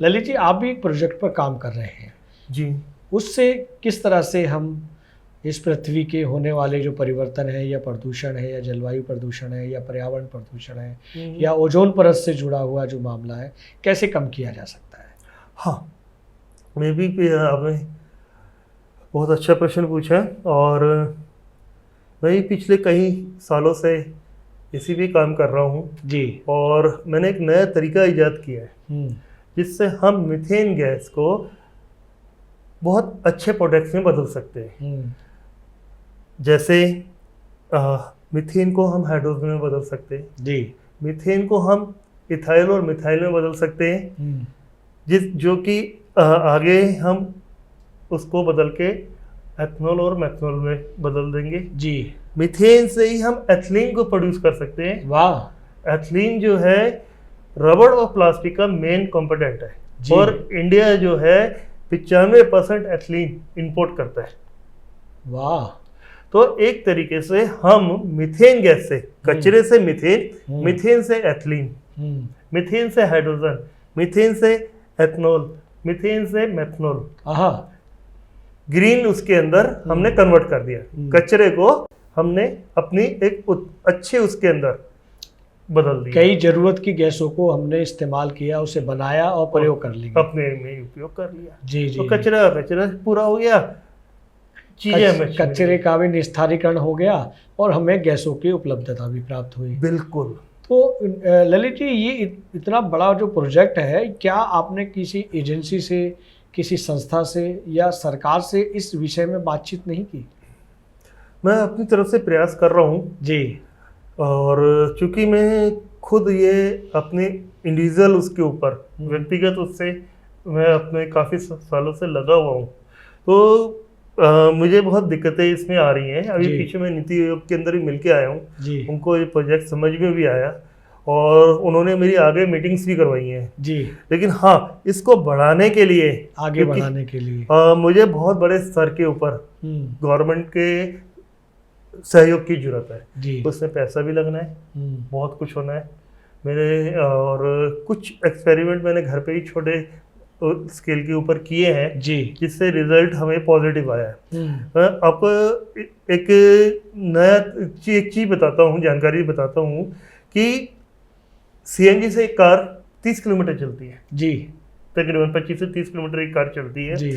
ललित जी, आप भी एक प्रोजेक्ट पर काम कर रहे हैं। जी। उससे किस तरह से हम इस पृथ्वी के होने वाले जो परिवर्तन है या प्रदूषण है या जलवायु प्रदूषण है या पर्यावरण प्रदूषण है या ओजोन परत से जुड़ा हुआ जो मामला है, कैसे कम किया जा सकता है? हाँ, मैं भी आपने बहुत अच्छा प्रश्न पूछा और मैं पिछले कई सालों से इसी भी काम कर रहा हूँ जी। और मैंने एक नया तरीका इजाद किया है जिससे हम मीथेन गैस को बहुत अच्छे प्रोडक्ट्स में बदल सकते हैं। जैसे मीथेन को हम हाइड्रोजन में बदल सकते हैं जी। मीथेन को हम इथाइल और मिथाइल में बदल सकते हैं जो कि आगे हम उसको बदल के एथनॉल और मेथनॉल में बदल देंगे। जी। मीथेन से ही हम एथिलीन को प्रोड्यूस कर सकते हैं। वाह। एथिलीन जो है रबड़ और प्लास्टिक का मेन कंपोनेंट है और इंडिया जो है 95% एथिलीन इंपोर्ट करता है। वाह। तो एक तरीके से हम मीथेन गैस से, कचरे से मीथेन, मीथेन से एथिलीन, मीथेन से हाइड्रोजन, मीथेन से एथनॉल, मीथेन से मेथनॉल, ग्रीन उसके अंदर हमने कन्वर्ट कर दिया। कचरे को हमने अपनी एक अच्छे उसके अंदर बदल दिया। कई जरूरत की गैसों को हमने इस्तेमाल किया, उसे बनाया और प्रयोग कर लिया, अपने में उपयोग कर लिया। जी जी। तो कचरा पूरा हो गया, चीजें कचरे का भी निस्तारीकरण हो गया और हमें गैसों की उपलब्धता भी प्राप्त हुई। बिल्कुल। तो ललित जी, ये इतना बड़ा जो प्रोजेक्ट है, क्या आपने किसी एजेंसी से, किसी संस्था से या सरकार से इस विषय में बातचीत नहीं की? मैं अपनी तरफ से प्रयास कर रहा हूँ जी। और चूंकि मैं खुद ये अपने इंडिविजुअल उसके ऊपर व्यक्तिगत उससे मैं अपने काफ़ी सालों से लगा हुआ हूँ, तो मुझे बहुत दिक्कतें इसमें आ रही हैं। अभी पीछे मैं नीति आयोग के अंदर ही मिल के आया हूँ, उनको ये प्रोजेक्ट समझ में भी आया और उन्होंने मेरी आगे मीटिंग्स भी करवाई हैं। जी। लेकिन हाँ, इसको बढ़ाने के लिए, आगे बढ़ाने के लिए मुझे बहुत बड़े स्तर के ऊपर गवर्नमेंट के सहयोग की जरूरत है। उसमें पैसा भी लगना है, बहुत कुछ होना है मेरे, और कुछ एक्सपेरिमेंट मैंने घर पे ही छोटे स्केल के ऊपर किए हैं जिससे रिजल्ट हमें पॉजिटिव आया है। आपको एक नया एक चीज़ बताता हूँ, जानकारी बताता हूँ कि सीएनजी से एक कार 30 किलोमीटर चलती है। जी। तकरीबन 25 से 30 किलोमीटर एक कार चलती है। जी।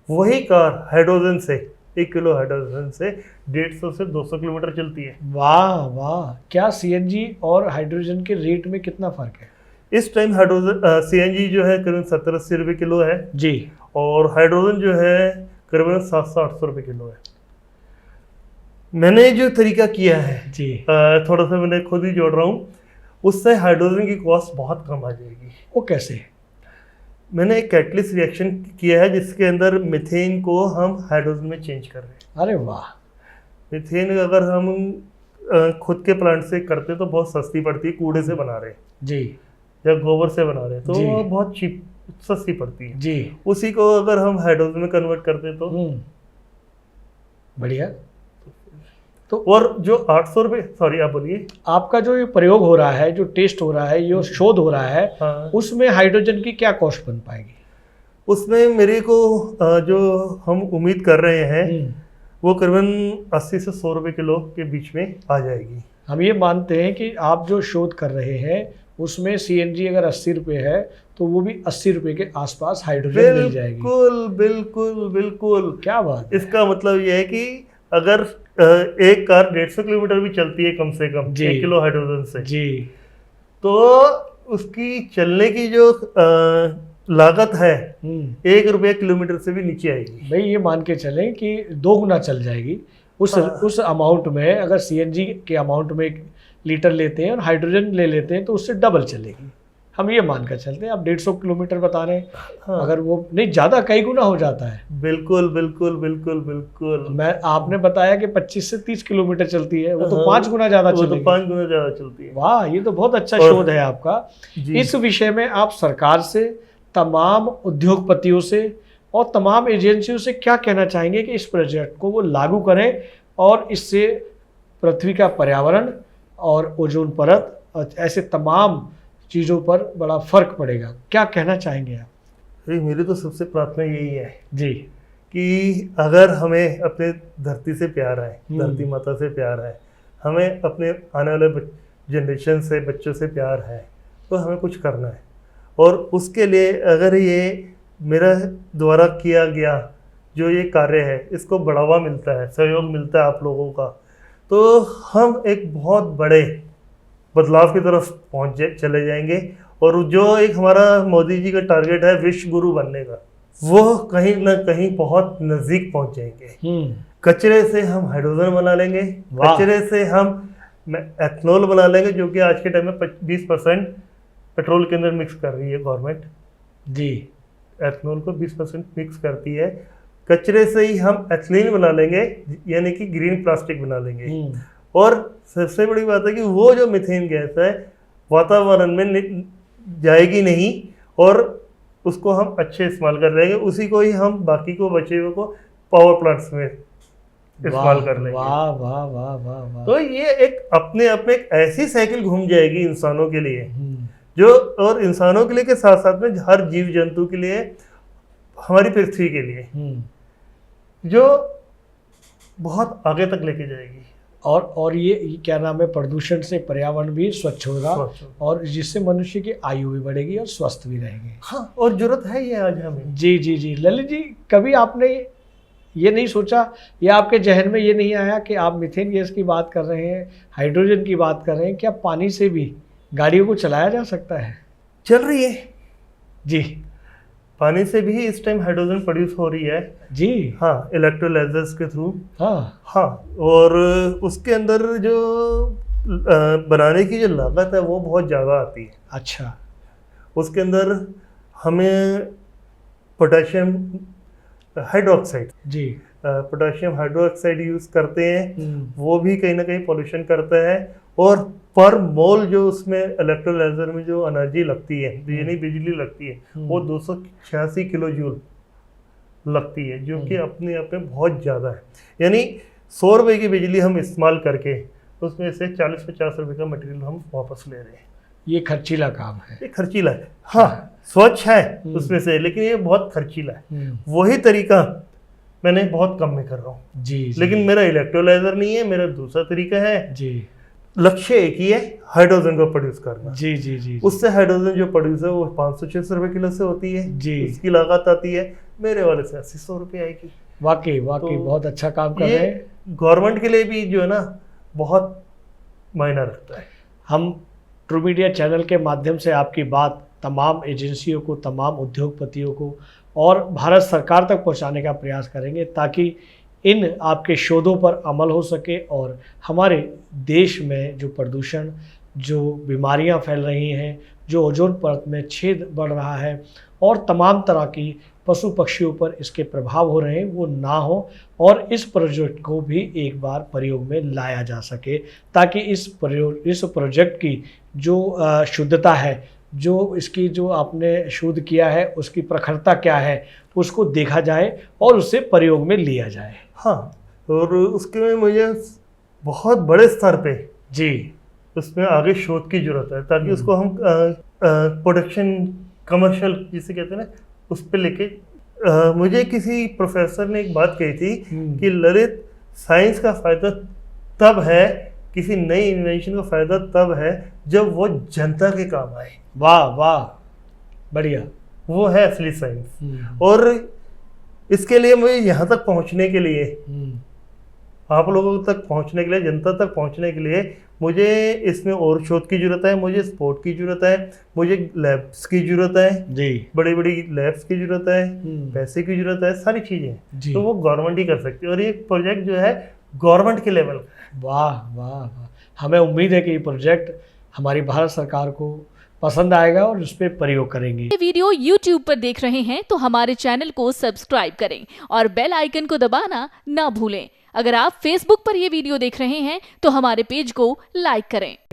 वही कार हाइड्रोजन से, 1 किलो हाइड्रोजन से 150 से 200 किलोमीटर चलती है। वाह वाह। क्या सीएनजी और हाइड्रोजन के रेट में कितना फर्क है? इस टाइम हाइड्रोजन सीएनजी जो है करीबन 70-80 रुपये किलो है जी, और हाइड्रोजन जो है करीबन 700-800 रुपये किलो है। मैंने जो तरीका किया है जी, थोड़ा सा मैंने खुद ही जोड़ रहा हूँ, उससे हाइड्रोजन की कॉस्ट बहुत कम आ जाएगी। वो कैसे? मैंने एक कैटलिस्ट रिएक्शन किया है जिसके अंदर मीथेन को हम हाइड्रोजन में चेंज कर रहे हैं। अरे वाह। मीथेन अगर हम खुद के प्लांट से करते तो बहुत सस्ती पड़ती है, कूड़े से बना रहे जी या गोबर से बना रहे तो वो बहुत चीप, सस्ती पड़ती है जी। उसी को अगर हम हाइड्रोजन में कन्वर्ट करते तो बढ़िया। तो और जो 800 रुपये, सॉरी आप बोलिए। आपका जो ये प्रयोग हो रहा है, जो टेस्ट हो रहा है, ये शोध हो रहा है, हाँ, उसमें हाइड्रोजन की क्या कॉस्ट बन पाएगी? उसमें मेरे को जो हम उम्मीद कर रहे हैं वो करीबन 80 से 100 रुपये किलो के बीच में आ जाएगी। हम ये मानते हैं कि आप जो शोध कर रहे हैं उसमें सीएनजी अगर 80 रुपये है तो वो भी 80 रुपये के आसपास हाइड्रोजन मिल जाएगी। बिल्कुल बिल्कुल बिल्कुल। क्या बात है। इसका मतलब ये है कि अगर एक कार 150 किलोमीटर भी चलती है कम से कम 1 किलो हाइड्रोजन से जी, तो उसकी चलने की जो लागत है 1 रुपया किलोमीटर से भी नीचे आएगी। भाई ये मान के चलें कि 2 गुना चल जाएगी उस अमाउंट में। अगर सीएनजी के अमाउंट में 1 लीटर लेते हैं और हाइड्रोजन ले लेते हैं तो उससे डबल चलेगी। हम ये मान कर चलते हैं। आप 150 किलोमीटर बता रहे हैं, हाँ, अगर वो नहीं ज़्यादा कई गुना हो जाता है। बिल्कुल बिल्कुल बिल्कुल बिल्कुल। आपने बताया कि 25 से 30 किलोमीटर चलती है, वो तो 5 गुना ज़्यादा चलेगी। तो 5 गुना ज़्यादा चलती है। वाह, ये तो बहुत अच्छा शोध है आपका। इस विषय में आप सरकार से, तमाम उद्योगपतियों से और तमाम एजेंसियों से क्या कहना चाहेंगे कि इस प्रोजेक्ट को वो लागू करें और इससे पृथ्वी का पर्यावरण और ओजोन परत और ऐसे तमाम चीज़ों पर बड़ा फर्क पड़ेगा? क्या कहना चाहेंगे आप? मेरी तो सबसे प्रार्थना यही है जी कि अगर हमें अपने धरती से प्यार है, धरती माता से प्यार है, हमें अपने आने वाले जनरेशन से, बच्चों से प्यार है, तो हमें कुछ करना है। और उसके लिए अगर ये मेरा द्वारा किया गया जो ये कार्य है, इसको बढ़ावा मिलता है, सहयोग मिलता है आप लोगों का, तो हम एक बहुत बड़े बदलाव की तरफ चले जाएंगे। और जो एक हमारा मोदी जी का टारगेट है विश्व गुरु बनने का, वो कहीं ना कहीं बहुत नज़दीक पहुंच जाएंगे। कचरे से हम हाइड्रोजन बना लेंगे, कचरे से हम एथनॉल बना लेंगे, जो कि आज के टाइम में 20% पेट्रोल के अंदर मिक्स कर रही है गवर्नमेंट जी। एथनॉल को 20% मिक्स करती है। कचरे से ही हम एथिलीन बना लेंगे, यानी कि ग्रीन प्लास्टिक बना लेंगे। और सबसे बड़ी बात है कि वो जो मीथेन गैस है वातावरण में जाएगी नहीं, और उसको हम अच्छे इस्तेमाल कर लेंगे। उसी को ही हम बाकी को बचे हुए को पावर प्लांट्स में इस्तेमाल कर लेंगे। वाह वाह वाह वाह वाह। तो ये एक अपने आप में एक ऐसी साइकिल घूम जाएगी इंसानों के लिए, जो, और इंसानों के लिए के साथ साथ में हर जीव जंतु के लिए, हमारी पृथ्वी के लिए, जो बहुत आगे तक लेके जाएगी। और ये क्या नाम है, प्रदूषण से पर्यावरण भी स्वच्छ होगा, और जिससे मनुष्य की आयु भी बढ़ेगी और स्वस्थ भी रहेंगे। हाँ, और जरूरत है ये आज हमें। जी जी जी। ललित जी, कभी आपने ये नहीं सोचा, या आपके जहन में ये नहीं आया कि आप मीथेन गैस की बात कर रहे हैं, हाइड्रोजन की बात कर रहे हैं, क्या पानी से भी गाड़ियों को चलाया जा सकता है? चल रही है जी। पानी से भी इस टाइम हाइड्रोजन प्रोड्यूस हो रही है जी। हाँ, इलेक्ट्रोलाइजर्स के थ्रू। हाँ, और उसके अंदर जो बनाने की जो लागत है वो बहुत ज़्यादा आती है। अच्छा। उसके अंदर हमें पोटेशियम हाइड्रोक्साइड जी, पोटेशियम हाइड्रोक्साइड यूज़ करते हैं, वो भी कहीं ना कहीं पोल्यूशन करता है। और पर मोल जो उसमें इलेक्ट्रोलाइजर में जो एनर्जी लगती है, यानी बिजली लगती है, वो 286 किलो जूल लगती है, जो कि अपने आप में बहुत ज़्यादा है। यानी 100 रुपये की बिजली हम इस्तेमाल करके उसमें से 40-50 रुपये का मटेरियल हम वापस ले रहे हैं। ये खर्चीला काम है। ये खर्चीला है, हाँ, स्वच्छ है उसमें से, लेकिन ये बहुत खर्चीला है। वही तरीका मैंने बहुत कम में कर रहा हूँ जी। लेकिन मेरा इलेक्ट्रोलाइजर नहीं है, मेरा दूसरा तरीका है जी। लक्ष्य एक ही है, हाइड्रोजन को प्रोड्यूस करना जी जी जी। उससे हाइड्रोजन जो प्रोड्यूस है वो 500-600 रुपये किलो से होती है जी। उसकी लागत आती है, मेरे वाले से 80-100 रुपये आएगी। वाकई वाकई तो बहुत अच्छा काम कर रहे हैं। गवर्नमेंट के लिए भी जो है ना बहुत मायना रखता है। हम ट्रू मीडिया चैनल के माध्यम से आपकी बात तमाम एजेंसियों को, तमाम उद्योगपतियों को और भारत सरकार तक पहुंचाने का प्रयास करेंगे, ताकि इन आपके शोधों पर अमल हो सके और हमारे देश में जो प्रदूषण, जो बीमारियां फैल रही हैं, जो ओजोन परत में छेद बढ़ रहा है और तमाम तरह की पशु पक्षियों पर इसके प्रभाव हो रहे हैं, वो ना हो, और इस प्रोजेक्ट को भी एक बार प्रयोग में लाया जा सके, ताकि इस प्रोजेक्ट की जो शुद्धता है, जो इसकी जो आपने शोध किया है उसकी प्रखरता क्या है, उसको देखा जाए और उससे प्रयोग में लिया जाए। हाँ, और उसके में मुझे बहुत बड़े स्तर पे जी उसमें आगे शोध की जरूरत है, ताकि उसको हम प्रोडक्शन कमर्शियल जिसे कहते हैं ना, उस पर लेके मुझे किसी प्रोफेसर ने एक बात कही थी कि ललित, साइंस का फायदा तब है, किसी नई इन्वेंशन का फायदा तब है जब वो जनता के काम आए। वाह वाह, बढ़िया, वो है असली साइंस। और इसके लिए मुझे यहाँ तक पहुँचने के लिए, आप लोगों तक पहुँचने के लिए, जनता तक पहुँचने के लिए मुझे इसमें और शोध की जरूरत है, मुझे सपोर्ट की जरूरत है, मुझे लैब्स की जरूरत है जी, बड़ी बड़ी लैब्स की जरूरत है, पैसे की जरूरत है, सारी चीज़ें तो वो गवर्नमेंट ही कर सकती है। और ये प्रोजेक्ट जो है गवर्नमेंट के लेवल का। वाह वाह वाह, हमें उम्मीद है कि ये प्रोजेक्ट हमारी भारत सरकार को पसंद आएगा और उस पर प्रयोग करेंगे। ये वीडियो YouTube पर देख रहे हैं तो हमारे चैनल को सब्सक्राइब करें और बेल आइकन को दबाना ना भूलें। अगर आप Facebook पर ये वीडियो देख रहे हैं तो हमारे पेज को लाइक करें।